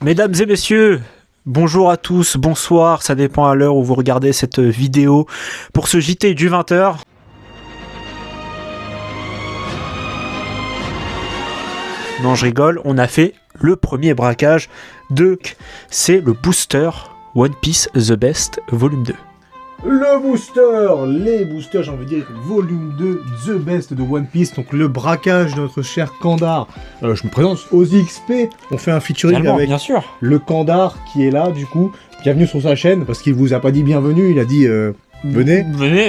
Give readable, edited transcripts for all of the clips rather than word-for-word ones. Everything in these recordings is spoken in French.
Mesdames et messieurs, bonjour à tous, bonsoir, ça dépend à l'heure où vous regardez cette vidéo pour ce JT du 20h. Non, je rigole, on a fait le premier braquage c'est le booster One Piece The Best Volume 2. Le booster, les boosters, j'ai envie de dire, volume 2, The Best de One Piece, donc le braquage de notre cher Kandar. Je me présente, OZXP, on fait un featuring Également, avec bien sûr. le Kandar qui est là, du coup, bienvenue sur sa chaîne, parce qu'il vous a pas dit bienvenue, il a dit venez,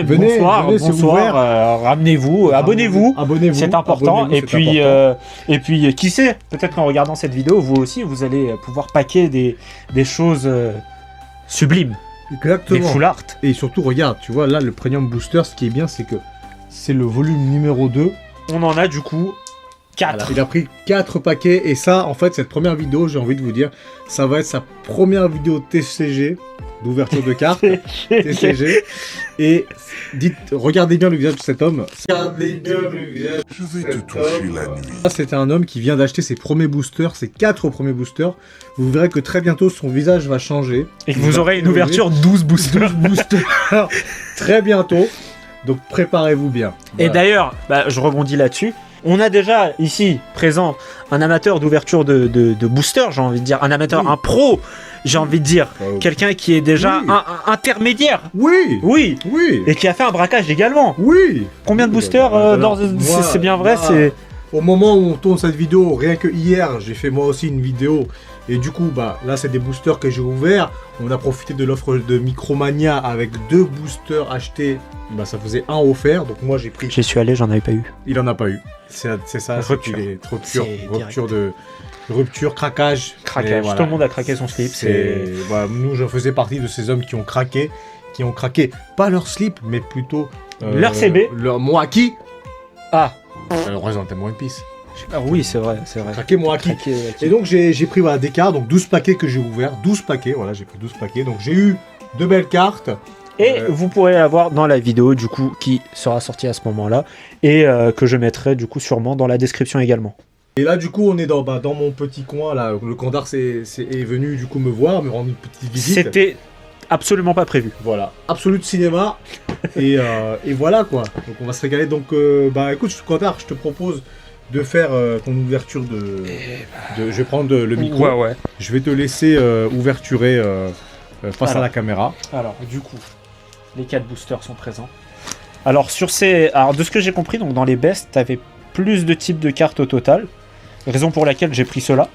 bonsoir, venez, c'est ouvert. Ramenez-vous, abonnez-vous, c'est important, abonnez-vous, et puis qui sait, peut-être qu'en regardant cette vidéo, vous aussi, vous allez pouvoir paquer des choses sublimes. Exactement. Des full art. Et surtout, regarde, tu vois, là, le Premium Booster, ce qui est bien, c'est que c'est le volume numéro 2. On en a du coup 4. Voilà, il a pris 4 paquets, et ça, en fait, cette première vidéo, j'ai envie de vous dire, ça va être sa première vidéo TCG, d'ouverture de cartes, TCG, et regardez bien le visage de cet homme. Regardez bien le visage. Je vais te toucher la nuit. Ça, c'était un homme qui vient d'acheter ses premiers boosters, ses 4 premiers boosters. Vous verrez que très bientôt, son visage va changer. Et que vous aurez une ouverture 12 boosters. 12 boosters, très bientôt. Donc, préparez-vous bien. Et Voilà. d'ailleurs, je rebondis là-dessus. On a déjà ici présent un amateur d'ouverture de booster, j'ai envie de dire, un amateur, Oui. un pro, j'ai envie de dire, Oh. quelqu'un qui est déjà Oui. un intermédiaire, Oui, oui, oui, et qui a fait un braquage également. oui. Combien de boosters c'est bien vrai, c'est... Au moment où on tourne cette vidéo, rien que hier, j'ai fait moi aussi une vidéo. Et du coup, là, c'est des boosters que j'ai ouverts. On a profité de l'offre de Micromania avec 2 boosters achetés. Ça faisait un offert. Donc moi, j'ai pris. J'y suis allé, j'en avais pas eu. Il en a pas eu. C'est ça. Rupture. Rupture, craquage. Craquage, Et voilà. tout le monde a craqué son slip. Nous, je faisais partie de ces hommes qui ont craqué. Pas leur slip, mais plutôt. Leur CB. Leur Moaki. Ah. Le reste, on One Piece. Ah oui, c'est vrai, c'est vrai. Craqué Moaki. Et donc j'ai pris des cartes, donc 12 paquets que j'ai ouverts, 12 paquets, voilà, j'ai pris 12 paquets, donc j'ai eu de belles cartes. Et vous pourrez la voir dans la vidéo du coup qui sera sortie à ce moment-là et que je mettrai du coup sûrement dans la description également. Et là du coup on est dans mon petit coin, là, le Kandar est venu du coup me voir, me rendre une petite visite. C'était absolument pas prévu. Voilà, absolu de cinéma, et voilà quoi, donc on va se régaler, donc écoute Kandar, je te propose de faire ton ouverture je vais prendre le micro, Ouais. je vais te laisser ouverturer face à la caméra. Alors, du coup, les 4 boosters sont présents. Alors, de ce que j'ai compris, donc dans les best, t'avais plus de types de cartes au total. Raison pour laquelle j'ai pris cela.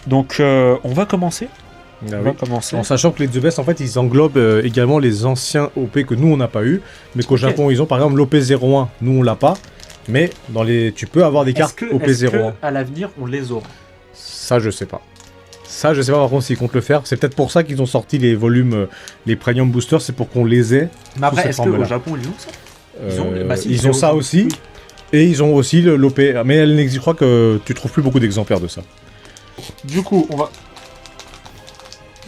Donc, on va commencer. Ah On oui. va commencer. En sachant que les The Best, en fait, ils englobent également les anciens OP que nous, on n'a pas eu, mais qu'au Japon, ils ont. Par exemple, l'OP01, nous, on l'a pas, mais tu peux avoir des cartes Est-ce que, OP01. à l'avenir, on les aura? Ça, je sais pas. Par contre, s'ils comptent le faire. C'est peut-être pour ça qu'ils ont sorti les volumes, les Premium Boosters, c'est pour qu'on les ait. Mais après, sous cette est-ce qu'au forme-là. Japon, ils ont ça? Ils ont ça aussi, et ils ont aussi l'OP. Mais je crois que tu trouves plus beaucoup d'exemplaires de ça. Du coup, on va...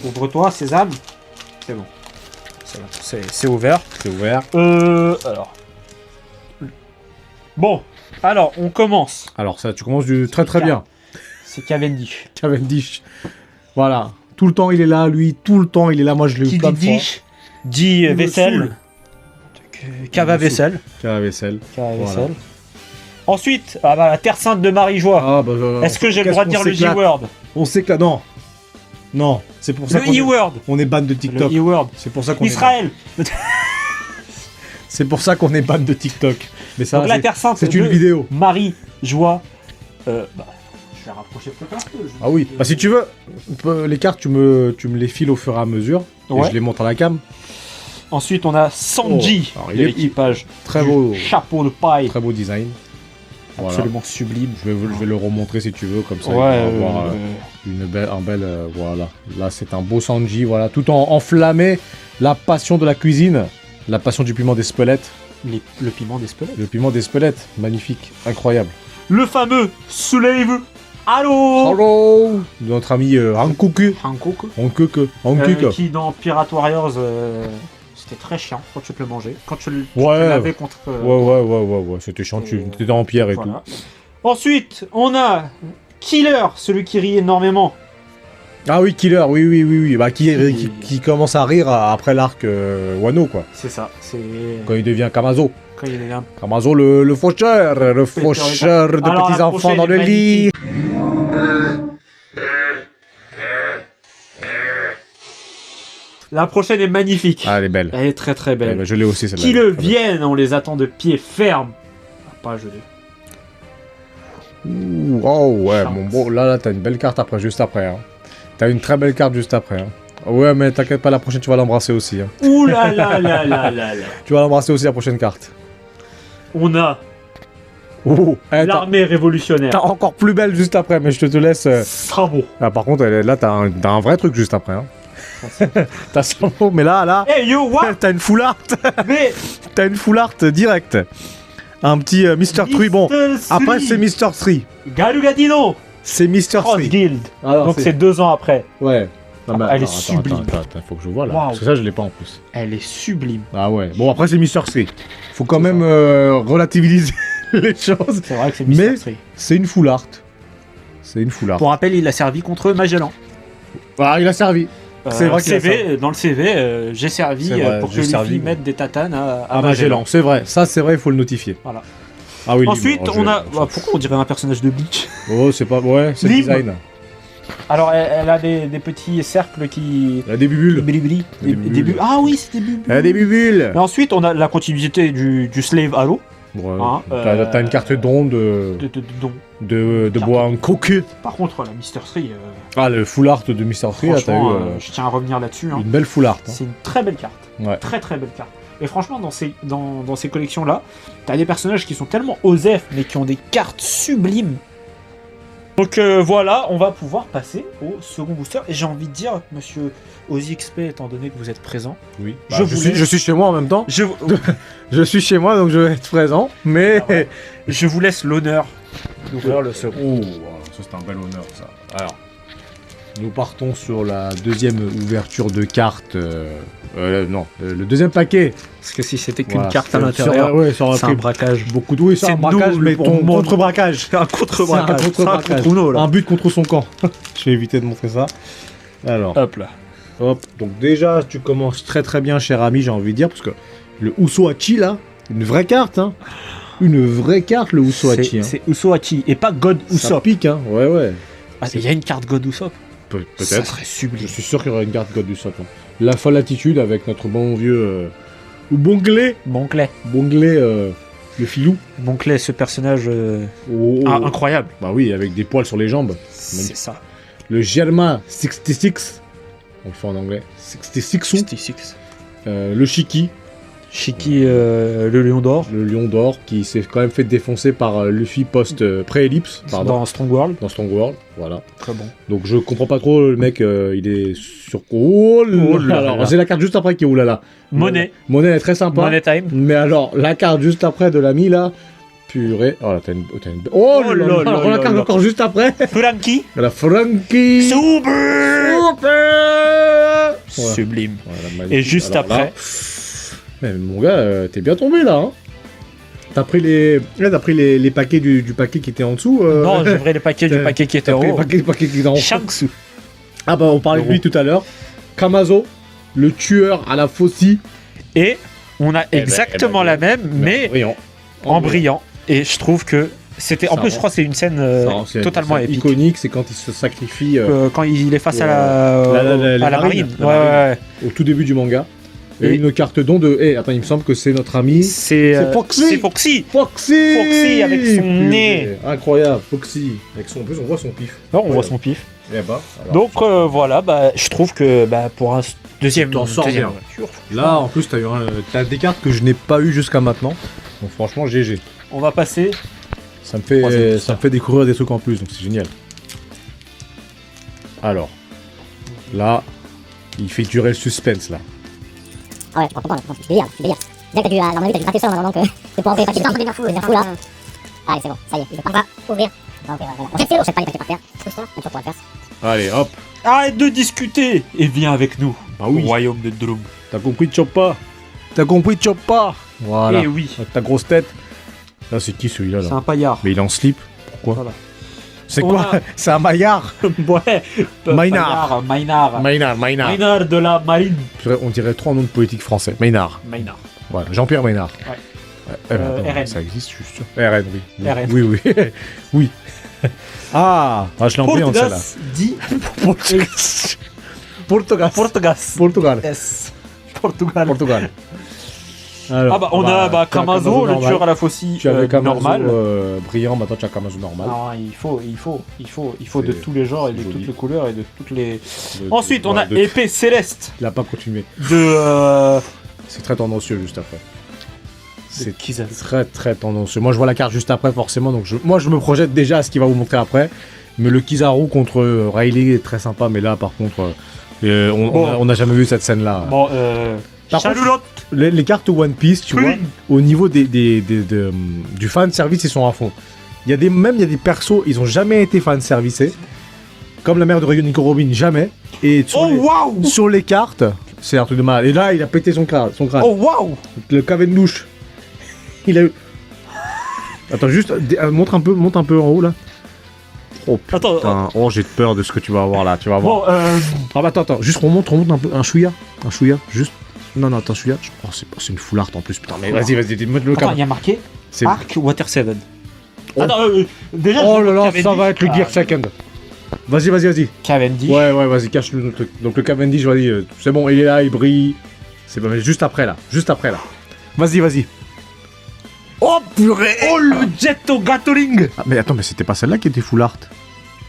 Ouvre-toi, Sésame. C'est bon. C'est ouvert. C'est ouvert. Alors. Bon, alors, on commence. Alors ça, tu commences du très très bien. C'est Cavendish. Cavendish. Voilà. Tout le temps, il est là, lui. Tout le temps, il est là. Moi, je l'ai Qui eu plein dit de fois. dish, dit Il me vaisselle. saoule. Cava Il me vaisselle. Cave vaisselle. Cava Voilà. vaisselle. Ensuite, la Terre Sainte de Marie-Joie. Est-ce que j'ai le droit de dire le J-word? On s'éclate. Non. Non. C'est pour ça Le qu'on E-word. on est ban de Le TikTok. E-word. C'est pour ça qu'on Israël. C'est pour ça qu'on est ban de TikTok. Mais ça, Donc la Terre Sainte c'est une de vidéo. Marie-Joie. Je vais rapprocher peut-être un peu. Ah oui. Si tu veux, les cartes, tu me les files au fur et à mesure. Ouais. Et je les montre à la cam. Ensuite, on a Sanji, Oh, alors, de l'équipage. Très du beau. Chapeau de paille. Très beau design. Voilà. Absolument sublime. Je vais le remontrer si tu veux, comme ça. Ouais, il va avoir, un bel, voilà. Là, c'est un beau Sanji, voilà, tout en enflammé. La passion de la cuisine, la passion du piment d'Espelette. le piment d'Espelette. Le piment d'Espelette, magnifique, incroyable. Le fameux Slave. Allô. Hello, de notre ami Hankoku. Hankook. Qui dans Pirate Warriors, c'était très chiant quand tu te le mangeais. Quand tu l'avais contre. Ouais, c'était chiant, tu étais en pierre et voilà. Ensuite, on a Killer, celui qui rit énormément. Ah oui, Killer, oui. Bah, qui commence à rire après l'arc Wano, quoi. C'est ça, c'est... Quand il devient Kamazo. Quand il est là. Kamazo, le faucheur de Alors, petits la enfants prochaine dans le est lit. La prochaine est magnifique. Ah, elle est belle. Elle est très très belle. Ouais, bah, je l'ai aussi, celle-là. Qui le Très belle. vienne, on les attend de pied ferme. Ah, pas gelé. Ouh, oh ouais, Chance. mon beau, là, t'as une belle carte après, juste après. Hein. T'as une très belle carte juste après. Hein. Ouais, mais t'inquiète pas, la prochaine, tu vas l'embrasser aussi. Hein. Ouh là là là là là là. Tu vas l'embrasser aussi, la prochaine carte. On a Ouh, l'armée révolutionnaire. t'as encore plus belle juste après, mais je te laisse... Sabo. Ah, par contre, là, t'as un vrai truc juste après. Hein. T'as ça, mais là, Hey yo, what? t'as une full art. Mais... T'as une full art direct. Un petit Mr. Tree. Bon, après, c'est Mr. Tree. Galugadino. C'est Mr. Cross Tree. Guild. Alors, Donc c'est 2 ans après. Ouais. Non, mais Elle est attends, sublime. Attends, faut que je vois là. Waouh. Parce que ça, je l'ai pas en plus. Elle est sublime. Ah ouais. Bon, après, c'est Mr. Tree. Faut quand même relativiser les choses. C'est vrai que c'est Mais- Mr. Tree. C'est une full art. C'est une full art. Pour rappel, il a servi contre Magellan. Ah, il a servi. C'est vrai qu'il a CV, dans le CV, j'ai servi C'est vrai, pour que j'ai Luffy servi, mette des tatanes à Ah, Magellan. Magellan, c'est vrai. Ça, c'est vrai, il faut le notifier. Voilà. Ah oui, Ensuite, Lim, on a... je- Bah, pourquoi on dirait un personnage de Bleach? Oh, c'est pas... Ouais, c'est le Lim. design. Alors, elle a des petits cercles qui... Il a des bubules. Bili-bili. Des bulles. Ah oui, c'est des bulles. Il a des bubules. Et ensuite, on a la continuité du Slave Halo. Ouais. Hein, T'as une carte d'onde Donc, de Carte bois en coque. par contre, la Mr. Tree, Ah, le full art de Mr. Tree, là, t'as eu franchement, je tiens à revenir là-dessus. Hein. une belle full art. Hein. C'est une très belle carte. Ouais. Très très belle carte. Et franchement, dans ces collections-là, t'as des personnages qui sont tellement osef, mais qui ont des cartes sublimes. Donc voilà, on va pouvoir passer au second booster. Et j'ai envie de dire, monsieur OZXP, étant donné que vous êtes présent, Oui. Je voulais- je suis chez moi en même temps. je, Je suis chez moi, donc je vais être présent. Mais... Ah ouais. je vous laisse l'honneur d'ouvrir le second. Oh, ça c'est un bel honneur, ça. Alors, nous partons sur la deuxième ouverture de cartes. Le deuxième paquet. Parce que si c'était qu'une Voilà, carte à sur- l'intérieur, ouais, ça aurait c'est un pris braquage. beaucoup de... Oui, c'est C'est un braquage, nous, mais pour ton moi. contre-braquage. C'est un contre-braquage. C'est un contre-braquage. C'est un contre Uno, là. Un but contre son camp. Je vais éviter de montrer ça. Alors, Hop là. hop. Donc déjà, tu commences très très bien, cher ami, j'ai envie de dire, parce que le Usohachi, là, une vraie carte, hein. Une vraie carte, le Usohachi. Hein. C'est Usohachi et pas God Ça Usopp. pique, hein. Ouais, ouais. Ah, il y a une carte God Usopp. Ça Peut-être. serait Je sublime. suis sûr qu'il y aura une carte God Usopp. Hein. La folle attitude avec notre bon vieux... Bonglé. Monclay. Bonglé, le filou. Monclay, ce personnage Oh, oh. incroyable. Bah oui, avec des poils sur les jambes. C'est ça. Le Germa 66. On le fait en anglais. 66. 66. Le Shiki, Shiki, le lion d'or. le lion d'or, qui s'est quand même fait défoncer par Luffy post-pré-ellipse. Dans Strong World. Dans Strong World. Voilà. Très bon. Donc je comprends pas trop, le mec, il est sur... Oh là Oh là Alors, là. j'ai la carte juste après qui est oulala. Monnaie. Monnaie, elle est très sympa. Money time. Mais alors, la carte juste après de l'ami, là... Purée. Oh là, t'as une... Oh Oh là là là là alors, là la carte là. encore juste après. Frankie. La Frankie. Super. Super. Ouais. Sublime. Voilà, magnifique. Et juste Alors là, après. mais mon gars, t'es bien tombé là. Hein. T'as pris les, là, t'as pris les paquets du paquet qui était en dessous. Non, j'ai vrai les paquets du paquet qui était T'as pris les haut. paquets qui étaient en haut. Shanks. Ah bah on parlait de lui tout à l'heure. Kamazo, le tueur à la faucille. Et on a exactement la même, mais brillant. en brillant. Et je trouve que c'était. En Ça plus, rend- je crois que c'est une scène C'est totalement c'est épique. iconique, c'est quand il se sacrifie Quand il est face à La la marine. la Ouais, marine. ouais, au tout début du manga. Et Et- une carte don de. Eh, attends, il me semble que c'est notre ami. C'est Foxy. C'est Foxy. Foxy. Foxy avec son Purée, nez. Incroyable, Foxy. Avec son, en plus, on voit son pif. Alors, on Ouais. voit son pif. Eh bah, alors, Donc voilà, bah, je trouve que pour un deuxième, Tu t'en sors deuxième bien. aventure, là, en plus, t'as des cartes que je n'ai pas eu jusqu'à maintenant. Donc franchement, GG. on va passer. Ça me Troisième fait découvrir des trucs en plus, donc c'est génial. Alors, là, il fait durer le suspense là. Ah ouais, pourquoi pas, c'est délire, c'est délire. Dès que t'as dû, normalement, t'as dû gratter ça maintenant que c'est pour enlever les paquets. Je suis en train de devenir fou là. Allez, c'est bon, ça y est, on va ouvrir. Ok, voilà. On jette pas les paquets par terre. C'est ça, on pourra le faire. Allez, hop. Arrête de discuter et viens avec nous Bah au oui. royaume de Drum. T'as compris, Choppa. T'as compris, Choppa. Voilà. Eh oui, Avec ta grosse tête. Là, c'est qui celui-là c'est là un paillard. Mais il est en slip. Pourquoi Voilà. C'est On quoi a- C'est un maillard. Ouais. Maynard. Maynard. Maynard. De la marine. On dirait trois noms de politique français. Maynard. Maynard. Voilà, Jean-Pierre Maynard. Ouais. Attends, RN. ça existe, je suis sûr. RN, oui. RN. Oui, oui. Oui. Ah, je l'ai employé en celle-là. Portugas dit Portugal. Portugas. Portugal. S. Portugal. Portugal. Ah bah on a bah, tu as Kamazo, le normal. tueur à la faucille Tu avais Kamazo normal. brillant, maintenant tu as Kamazo normal. Non, il faut de C'est- tous les genres et de c'est joli. toutes les couleurs et de toutes les. De- Ensuite, on a de- épée céleste Il a pas continué. de. C'est très tendancieux juste après. C'est Kizaru. très très tendancieux. Moi je vois la carte juste après forcément, donc moi je me projette déjà à ce qu'il va vous montrer après. Mais le Kizaru contre Riley est très sympa, mais là par contre, on n'a jamais vu cette scène là. Bon, Par contre, Chaloulotte. Les cartes One Piece, tu vois, au niveau du fan service, ils sont à fond. Il y a des persos, ils ont jamais été fan servicés. Comme la mère de Ryunico Robin, jamais. Et sur, Oh les, waouh. sur les cartes, c'est un truc de mal. Et là, il a pété son crâne. Oh waouh. Le Cavendish. Il a eu. Attends, juste, monte un peu en haut là. Oh putain. Attends. Oh, j'ai peur de ce que tu vas avoir là. Tu vas voir. Bon, Ah bah attends, juste remonte un peu. Un chouïa, juste. Non, attends, chouïa. Oh, c'est une full art en plus, putain. Mais vas-y, mets le attends, câble. il y a marqué C'est- Arc Water 7. Oh. Attends, déjà. Oh je là là, Cavendish. ça va être le Gear Second. Vas-y. Cavendish. Ouais, vas-y, cache le truc. Donc le Cavendish, vas-y, c'est bon, il est là, il brille. C'est bon, mais juste après là. Vas-y. Oh purée. Oh le Jetto Gatling. Ah, mais attends, mais c'était pas celle-là qui était full art.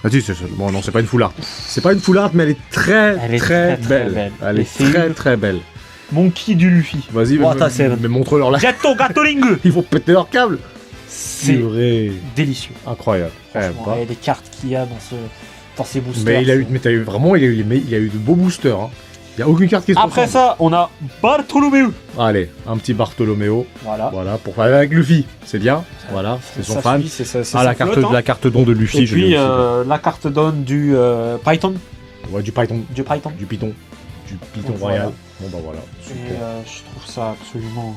Ah si, bon non, c'est pas une full art. C'est pas une full art, mais elle est très Elle est très, très belle. belle. Elle Et est c'est très une- très belle. Monkey du Luffy. Vas-y, Water 7. mais montre-leur là. Jetto Gatling. Ils vont péter leur câble. C'est vrai. délicieux. Incroyable. Franchement, et les cartes qu'il y a dans ces boosters. Mais il a eu de beaux boosters. Hein. Il y a aucune carte qui se Après ressemble. ça, on a Bartholomew. Allez, un petit Bartolomeo. Voilà. Voilà, pour faire avec Luffy. C'est bien. Voilà, c'est son Ça fan. suit, c'est Ah, la carte don de Luffy, Et je l'ai puis aussi. la carte donne du Python. Ouais, du Python. Du Python. Du Python. Du Python Donc, royal. voilà. Bon bah voilà. Et Super. je trouve ça absolument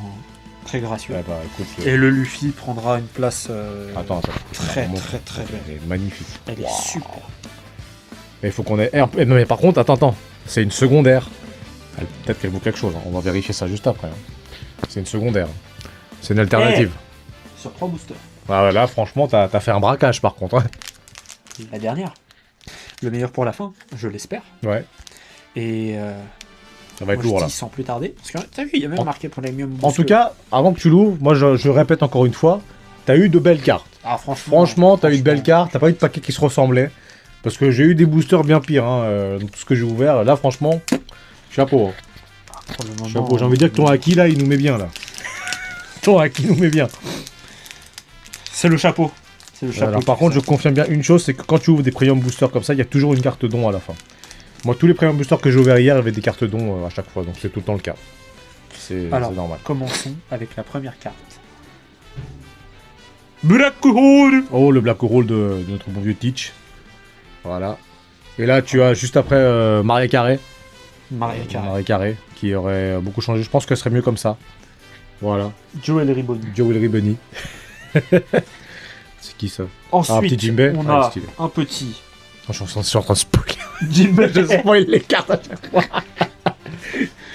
très gracieux. Ouais, bah écoute. Et le Luffy prendra une place Attends. très Montre. très très belle. Elle est magnifique. Elle est Wow. super. Mais il faut qu'on ait. Non, mais par contre, attends. C'est une secondaire. Peut-être qu'elle vaut quelque chose. Hein. On va vérifier ça juste après. Hein. C'est une secondaire. C'est une alternative. Sur 3 boosters. Ah, là, franchement, t'as fait un braquage par contre. Hein. La dernière. Le meilleur pour la fin, je l'espère. Ouais. Et Ça va être moi, je lourd là. dis sans plus tarder. Parce que t'as vu, il y a même En- marqué Premium. En tout cas, avant que tu l'ouvres, moi je répète encore une fois, t'as eu de belles cartes. ah, franchement, Franchement, t'as eu de belles cartes, t'as pas eu de paquets qui se ressemblaient. Parce que j'ai eu des boosters bien pires, hein, dans tout ce que j'ai ouvert. Là, franchement, chapeau. Hein. Pour le moment, Chapeau. J'ai envie de dire que ton Haki là, il nous met bien là. Ton Haki nous met bien. c'est le chapeau. C'est le chapeau. Alors, par contre, je confirme bien une chose, c'est que quand tu ouvres des premium boosters comme ça, il y a toujours une carte don à la fin. Moi, tous les premium boosters que j'ai ouverts hier, il y avait des cartes don à chaque fois, donc c'est tout le temps le cas. C'est Alors, normal. commençons avec la première carte. Black Hole. Oh, le Black Roll de notre bon vieux Teach. Voilà. Et là, tu as juste après Maria Carré. Maria Carré. Maria Carré, qui aurait beaucoup changé. Je pense que ce serait mieux comme ça. Voilà. Jewelry Bonnie. Jewelry Bunny. C'est qui ça? Ensuite, petit Jinbei. on Ah, a stylé. un petit Je suis en train de spoiler. Jinbei. Je spoil les cartes à chaque fois.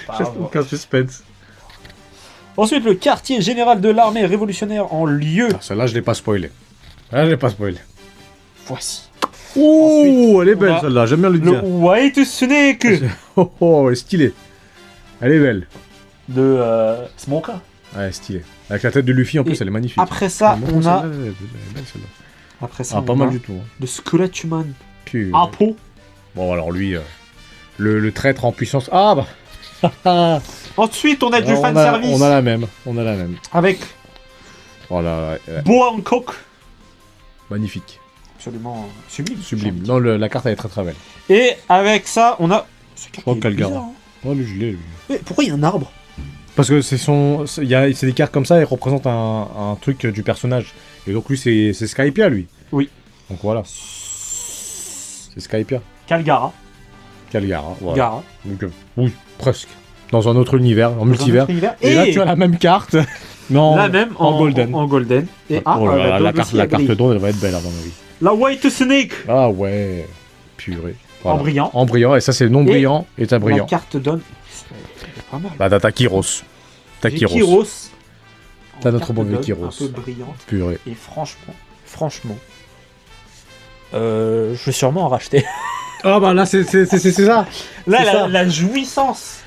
Pardon. Aucun suspense. Ensuite, le quartier général de l'armée révolutionnaire en lieu. Ah, celle-là, je l'ai pas spoilé. Ah, je l'ai pas spoilé. Voici. Ouh, elle est on belle a celle-là, j'aime bien le Le dire. White Snake Oh, oh, elle est stylée. Elle est belle. de Smoker. Ouais, elle est stylée. Avec la tête de Luffy en plus, Et elle est magnifique. Après ça, Ah, on a. celle-là, elle est belle, celle-là. Après ça, Ah, pas on mal a du tout. Hein. le Skeletman. Puis, Apo. Bon, alors lui, le traître en puissance. Ah bah Ensuite, on a du on fanservice on a la même. On a la même. avec Oh là, là, Boa Hancock. magnifique. Absolument sublime. Sublime. Non, la carte elle est très très belle. Et avec ça, on a. C'est crois que Calgara. bizarre, hein. Oh, le gilet, lui. Mais pourquoi il y a un arbre? Parce que c'est des cartes comme ça, elles représentent un truc du personnage. Et donc lui, c'est Skypia, lui. Oui. Donc voilà. C'est Skypia. Calgara. Calgara, voilà. Gara. Donc, oui, presque. dans un autre univers, en multivers. Et là, tu as la même carte, mais la même en golden. En golden. Et la carte d'eau, elle va être belle, à mon avis. La White Snake. Ah ouais, purée. Voilà. En brillant. En brillant, et ça, c'est non brillant, et t'as brillant. La carte donne. Elle est pas mal. Bah, t'as Kyros. T'as J'ai Kyros. T'as En notre carte bon vieux donne, Kyros. Un peu brillante. Purée. Et franchement, je vais sûrement en racheter. Ah bah là, c'est ça. Là, C'est ça. la jouissance,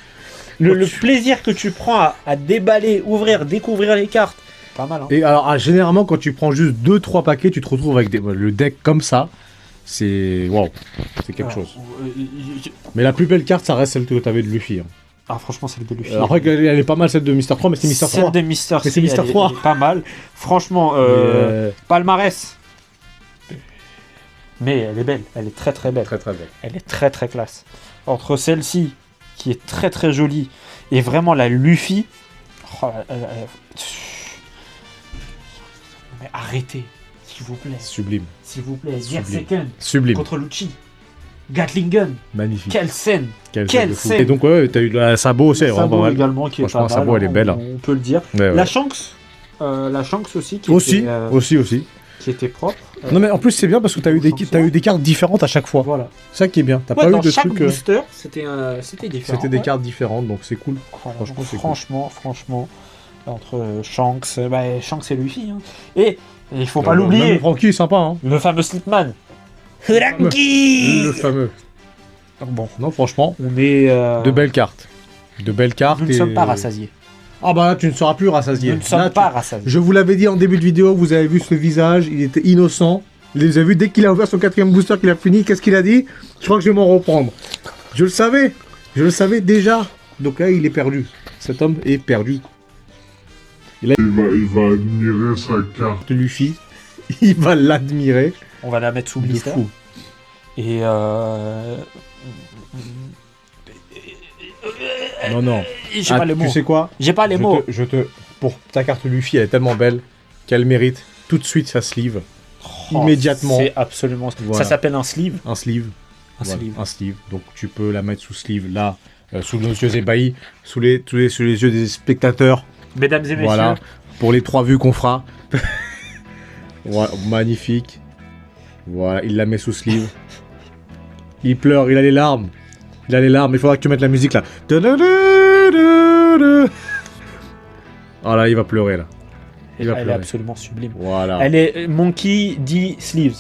le plaisir que tu prends à déballer, ouvrir, découvrir les cartes, pas mal. Hein. Et alors, généralement, quand tu prends juste 2-3 paquets, tu te retrouves avec le deck comme ça. C'est... Waouh, c'est quelque chose. Mais la plus belle carte, ça reste celle que t'avais de Luffy. Hein. Ah, franchement, celle de Luffy. Après, elle est pas mal celle de Mister 3, mais c'est Mister 3. Celle de Mister Mais c'est C, Mister elle est 3. pas mal. Franchement, palmarès. Mais elle est belle, elle est très très belle. Très très belle. Elle est très très classe. Entre celle-ci, qui est très très jolie, et vraiment la Luffy. Oh, mais arrêtez, s'il vous plaît. Sublime. S'il vous plaît. Gear Sublime. Second Sublime. contre Lucci. Gatling Gun. Magnifique. Quelle scène. Quelle Quelle fou. scène. Et donc, ouais, t'as eu la sabot aussi, elle est vraiment Sabot pas mal. également qui est Franchement, pas mal. Sabot, elle est belle. Hein. On peut le dire. Ouais, ouais. La Shanks. La Shanks aussi qui Aussi, était, aussi. qui était propre. Non mais en plus c'est bien parce que t'as eu des cartes différentes à chaque fois. Voilà. C'est ça qui est bien. T'as Ouais, pas eu dans de chaque trucs. booster, c'était différent. C'était des ouais. cartes différentes, donc c'est cool. Voilà, Franchement, donc c'est cool. franchement, entre Shanks, Shanks et Luffy. Hein. Et il faut pas Même l'oublier, Franky est sympa, hein. le fameux Slipman. Le Franky. fameux. Donc bon, Non, franchement, on est. de belles cartes. De belles cartes. Nous ne sommes pas rassasiés. Ah bah là, tu ne seras plus rassasié. Nous ne sommes Là, pas rassasiés. Je vous l'avais dit en début de vidéo, vous avez vu ce visage, il était innocent. Vous avez vu, dès qu'il a ouvert son 4ème booster, qu'il a fini, qu'est-ce qu'il a dit? Je crois que je vais m'en reprendre. Je le savais déjà. Donc là, il est perdu. Cet homme est perdu. Il va admirer sa carte. Luffy, il va l'admirer. On va la mettre sous De blister. fou. Et Non. j'ai pas les mots. Tu sais quoi? J'ai pas les mots. Pour ta carte Luffy, elle est tellement belle qu'elle mérite tout de suite sa sleeve. Immédiatement. C'est absolument. Voilà. Ça s'appelle un sleeve. Un sleeve. Un Voilà, sleeve. un sleeve. Donc tu peux la mettre sous sleeve là, sous nos yeux ébahis, sous les yeux des spectateurs. Mesdames et messieurs. Voilà. Pour les 3 vues qu'on fera. Voilà, magnifique. Voilà, il la met sous sleeve. Il pleure, il a les larmes. Il faudra que tu mettes la musique là. Oh là, il va pleurer là. Il va Elle est pleurer. absolument sublime. Voilà. Elle est Monkey D Sleeves.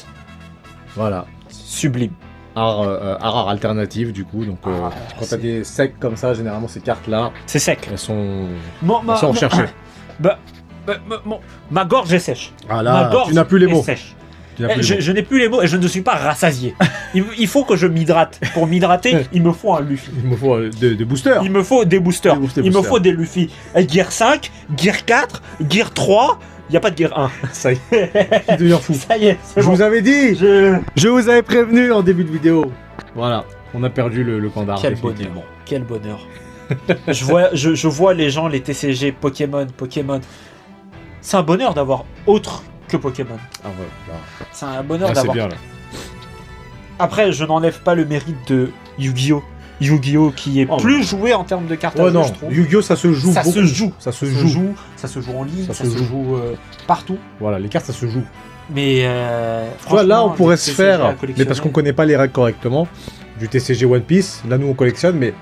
Voilà. Sublime. Art alternative du coup. Donc quand c'est- t'as des secs comme ça, généralement ces cartes là, C'est sec. elles sont Elles sont recherchées. Ma gorge est sèche. Ah Ma là, gorge tu n'as plus les est mots. sèche. Tu n'as plus les mots. Je n'ai plus les mots et je ne suis pas rassasié. Il faut que je m'hydrate. Pour m'hydrater, il me faut un Luffy. Il me faut des boosters. Il me faut des boosters. Des Il me boosters. faut des Luffy. Gear 5, Gear 4, Gear 3. Il n'y a pas de Gear 1. Ça y est, il devient fou. Ça y est, c'est Je bon. vous avais dit, Je- je vous avais prévenu en début de vidéo. Voilà, on a perdu le Pandar. Quel bonheur. effectivement. Quel bonheur. je vois les gens, les TCG, Pokémon. C'est un bonheur d'avoir autre que Pokémon. Ah ouais, là, C'est un bonheur là, c'est d'avoir. bien là. Après, je n'enlève pas le mérite de Yu-Gi-Oh! Yu-Gi-Oh! Qui est Oh, plus joué en termes de cartes à Ouais jeu, non, je trouve. Yu-Gi-Oh ça se joue Ça beaucoup. se joue. Ça se Ça se joue. joue, ça se joue en ligne, Ça ça, se se joue. joue partout. Voilà, les cartes ça se joue. Mais Tu vois, là on franchement, pourrait les se TCG à faire, mais collectionner- parce qu'on connaît pas les règles correctement, du TCG One Piece, là nous on collectionne, mais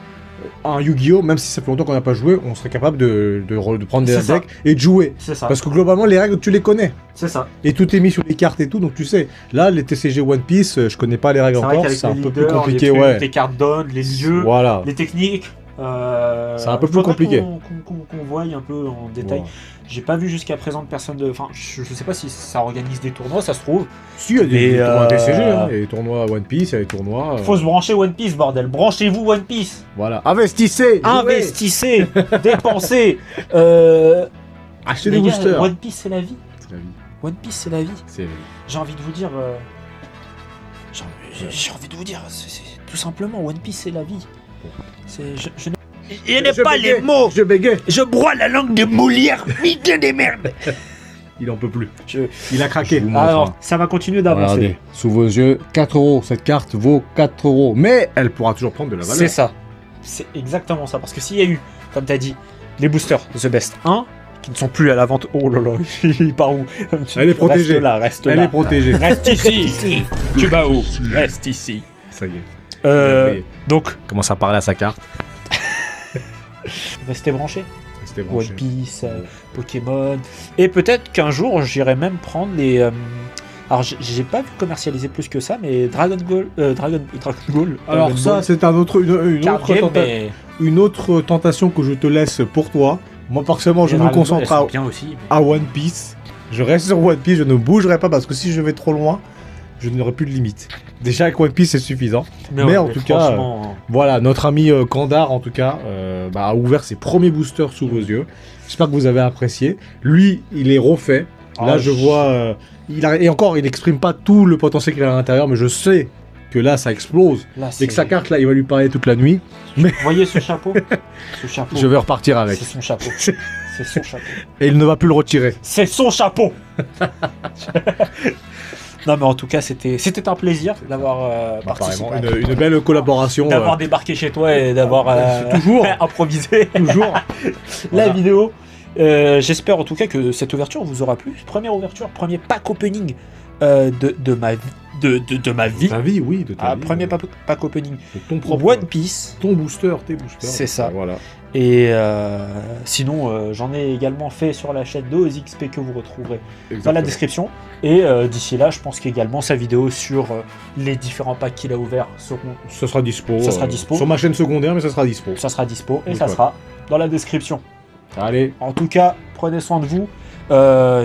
un Yu-Gi-Oh, même si ça fait longtemps qu'on n'a pas joué, on serait capable de prendre des C'est ça. decks et de jouer. C'est ça. Parce que globalement les règles tu les connais. C'est ça. Et tout est mis sur les cartes et tout, donc tu sais. Là, les TCG One Piece, je connais pas les règles C'est vrai encore, qu'avec c'est un les peu plus leaders, compliqué, les trucs, ouais. les cartes d'on, les lieux, Voilà. les techniques. C'est un peu plus faudrait compliqué. Qu'on voie un peu en détail. Voilà. J'ai pas vu jusqu'à présent de personne de. Enfin, je sais pas si ça organise des tournois, ça se trouve. Si, il y a des Mais, tournois TCG, hein. euh, Il y a des tournois One Piece, il y a des tournois. Faut se brancher One Piece, bordel. Branchez-vous One Piece. Voilà. Investissez! jouez. Investissez, dépensez. Achetez Les des gars, boosters! One Piece, c'est la vie. C'est la vie. One Piece, c'est la vie. C'est la vie. J'ai envie de vous dire. J'ai envie de vous dire, c'est tout simplement, One Piece, c'est la vie. Je n'ai Je pas bégaye, les mots. Je bégaye! Je broie la langue de Molière, putain des merdes. Il en peut plus. Je- Il a craqué. Je vous montre, Alors, ça va continuer d'avancer. Regardez, sous vos yeux, 4 €. Cette carte vaut 4 €. Mais elle pourra toujours prendre de la valeur. C'est ça. C'est exactement ça. Parce que s'il y a eu, comme tu as dit, les boosters The Best 1, qui ne sont plus à la vente. Oh là là, il part où? Elle est protégée. Reste là, reste Elle là. est protégée. Reste ici. Tu vas où? Reste ici. Ça y est. Donc, Commence à parler à sa carte. restez branchés. C'était One branché. Piece, Pokémon. Et peut-être qu'un jour, j'irai même prendre les. Alors, j'ai pas vu commercialiser plus que ça, mais Dragon Ball. Dragon Ball. Alors Dragon ça, Ball c'est un autre, card game, mais une autre tentation que je te laisse pour toi. Moi, personnellement, je les me Dragon Ball, concentre elles sont bien aussi. Mais... à One Piece. Je reste sur One Piece, je ne bougerai pas parce que si je vais trop loin, je n'aurai plus de limite. Déjà avec One Piece, c'est suffisant. Mais ouais, en tout cas, franchement, Voilà, notre ami Kandar, en tout cas, a ouvert ses premiers boosters sous vos yeux. J'espère que vous avez apprécié. Lui, il est refait. Là, je vois... et encore, il n'exprime pas tout le potentiel qu'il a à l'intérieur, mais je sais que là, ça explose. là, Et que sa carte, là, il va lui parler toute la nuit. Vous voyez ce chapeau? Ce chapeau. Je vais repartir avec. C'est son chapeau. C'est son chapeau. Et il ne va plus le retirer. C'est son chapeau. Non, mais en tout cas, c'était un plaisir d'avoir participé. Apparemment, une belle collaboration. D'avoir débarqué chez toi et d'avoir toujours improvisé toujours. la Voilà. vidéo. J'espère en tout cas que cette ouverture vous aura plu. Première ouverture, premier pack opening de ma vie. De ma vie. Ta vie, oui, de ta vie. Premier pack opening. C'est ton propre. One Piece. Ton booster, tes boosters. C'est ça. Voilà. Et sinon, j'en ai également fait sur la chaîne d'OZXP que vous retrouverez dans la Exactement. description. Et d'ici là, je pense qu'également sa vidéo sur les différents packs qu'il a ouverts seront. Ça sera dispo. Ça sera dispo. Sur ma chaîne secondaire, mais ça sera dispo. Ça sera dispo et Donc, ça ouais. sera dans la description. Allez, En tout cas, prenez soin de vous.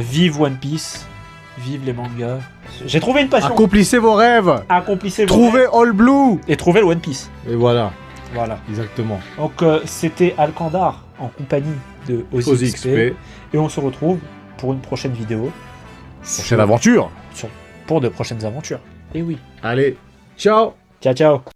Vive One Piece. Vive les mangas. J'ai trouvé une passion. accomplissez vos rêves. Accomplissez vos Trouvez rêves All Blue. et trouvez le One Piece. Et voilà, Voilà. exactement. Donc c'était Alkandar en compagnie de OZXP. OZXP. Et on se retrouve pour une prochaine vidéo. Prochaine aventure. Pour de prochaines aventures. Et oui. Allez, ciao. Ciao ciao.